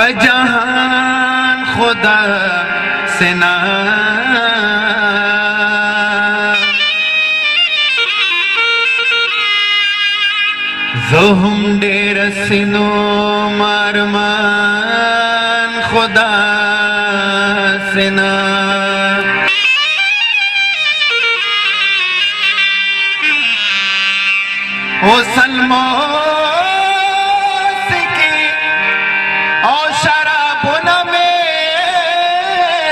पजहान खुदा सेना ज़ोहम डेर सिनो मारमान खुदा सेना ओ सलमो सिकी और शराबुन में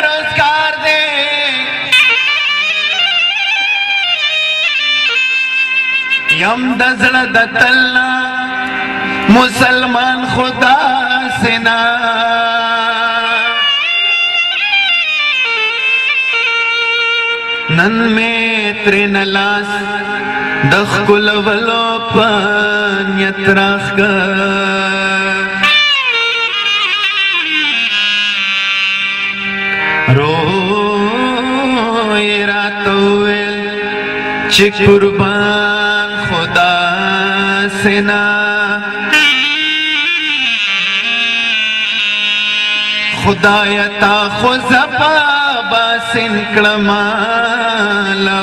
रोजगार दे यम दजल दतल्ला मुसलमान खुदा सेना नन में त्रिनलास दखकुल वलो पान्यत राख रोए रातोवेल चे कुर्बान खुदा सेना खुदायता खुजपा बासिन क्लमालो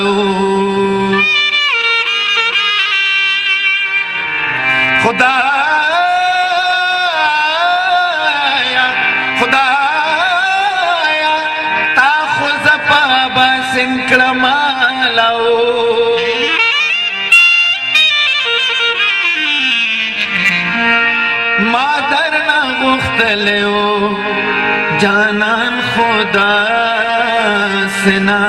खुदाया खुदाया ता खुजपा बासिन क्लमालो मादर ना गुख्तलो जानान खुदा सेना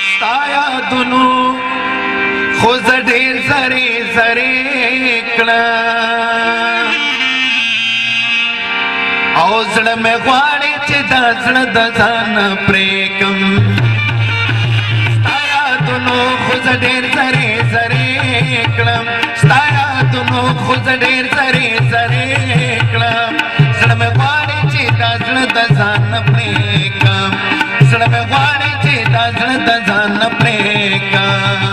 स्ताया दुनु खुद ढेर सरे सरे औजड़ में ग्वाड़े चिदा जड़ दजान प्रेकम स्ताया दुनु खुद ढेर सरे सरे स्ताया दुनु खुद ढेर सरे सरे जड़ में ग्वाड़े चिदा जड़ दजान प्रेकम जड़ में ग्वाड़े चिदा जड़ दजान प्रेकम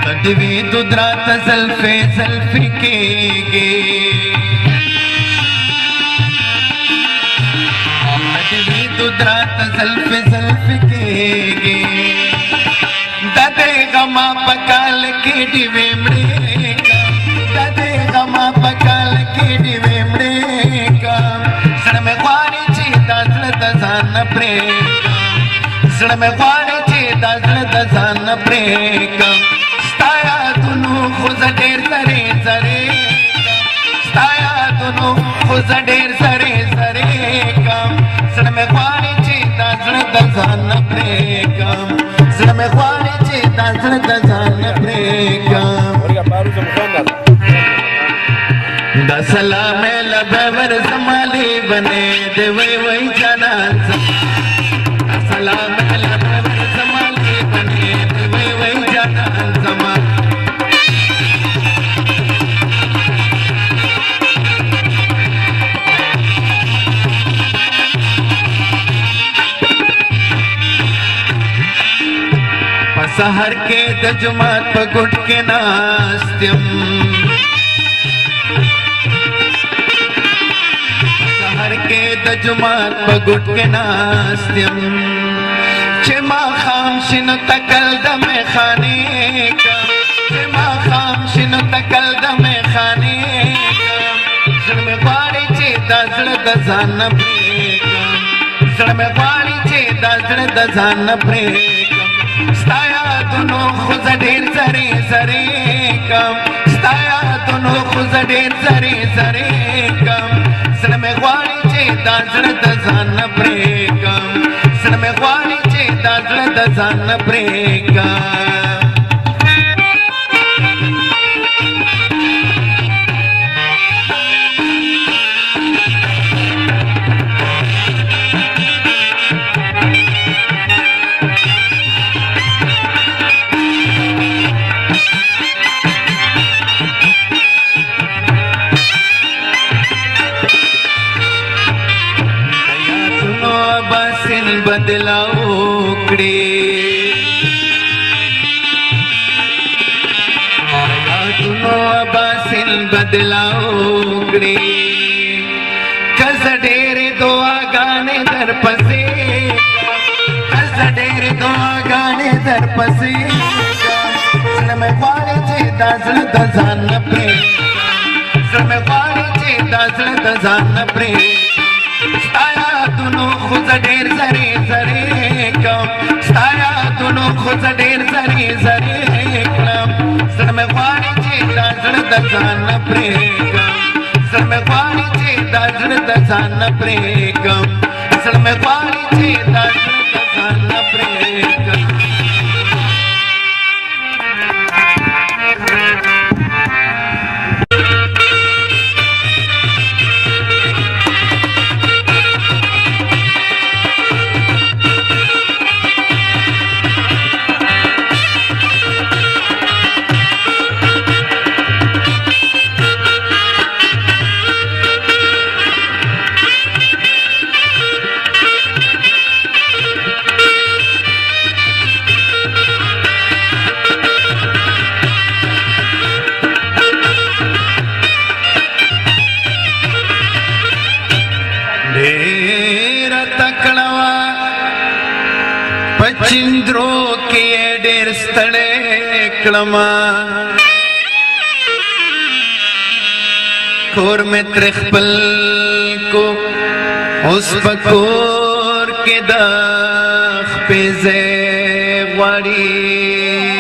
बदवी दुदरात ज़ल्फ़े ज़ल्फ़ी के बदवी दुदरात ज़ल्फ़े ज़ल्फ़ी के ददे गमा पकाल के डिवे मड़ेका ददे गमा पकाल के डिवे मड़ेका सड़ में ख्वारी चीता जड़ दजान प्रेका सड़ में ख्वारी चीता जड़ दजान प्रेका स्ताया दुनु खुद ढेर सरे सरे स्ताया दुनु खुद ढेर सरे सरे कम सड़ में ख्वारी चीता जड़ दजान प्रेकम सड़ में ख्वारी चीता जड़ दजान प्रेकम दसला में लबवर समाली बने देवे वही जाना दसला में लबवर समाली बने देवे वही जाना समा सहर के दजुमात पगुट के नास्त्यम सहर के दजुमात पगुट के नास्त्यम चिमा खाम शिनो तकल दमे खाने का चिमा खाम शिनो तकल दमे खाने का जड़ में बाड़ी चेता जड़ दजान प्रेकम जड़ में बाड़ी चेता जड़ दजान प्रेकम स्ताया दोनों खुद ढेर सरे सरे कम स्ताया दोनों खुद ढेर सरे सरे कम सड़ में ग्वाड़ी चेता जड़ दजान प्रेकम सड़ में ग्वाड़ी चेता जड़ दजान प्रेकम بدلاو کړي یادونو اباسل بدلاو کړي کز ډېرې دعاګانې در پسې کز ډېرې دعاګانې در پسې زړه مې غواړي چې دا زړه د ځان نه پرېږدم زړه مې غواړي چې دا زړه د ځان نه پرېږدم ستا یادونو خو زه ډېر زرې زرې کړم ستا یادونو خو زه ډېر زرې زرې کړم زړه مې غواړي چې دا زړه د ځان نه پرېږدم زړه مې غواړي چې دا زړه د ځان نه پرېږدم زړه مې غواړي چې دا زړه د ځان نه پرېږدم پچندرو کې ډېر ستړی کړم کور مې تر خپل کو اوس په کور کې د خپې ځای غواړي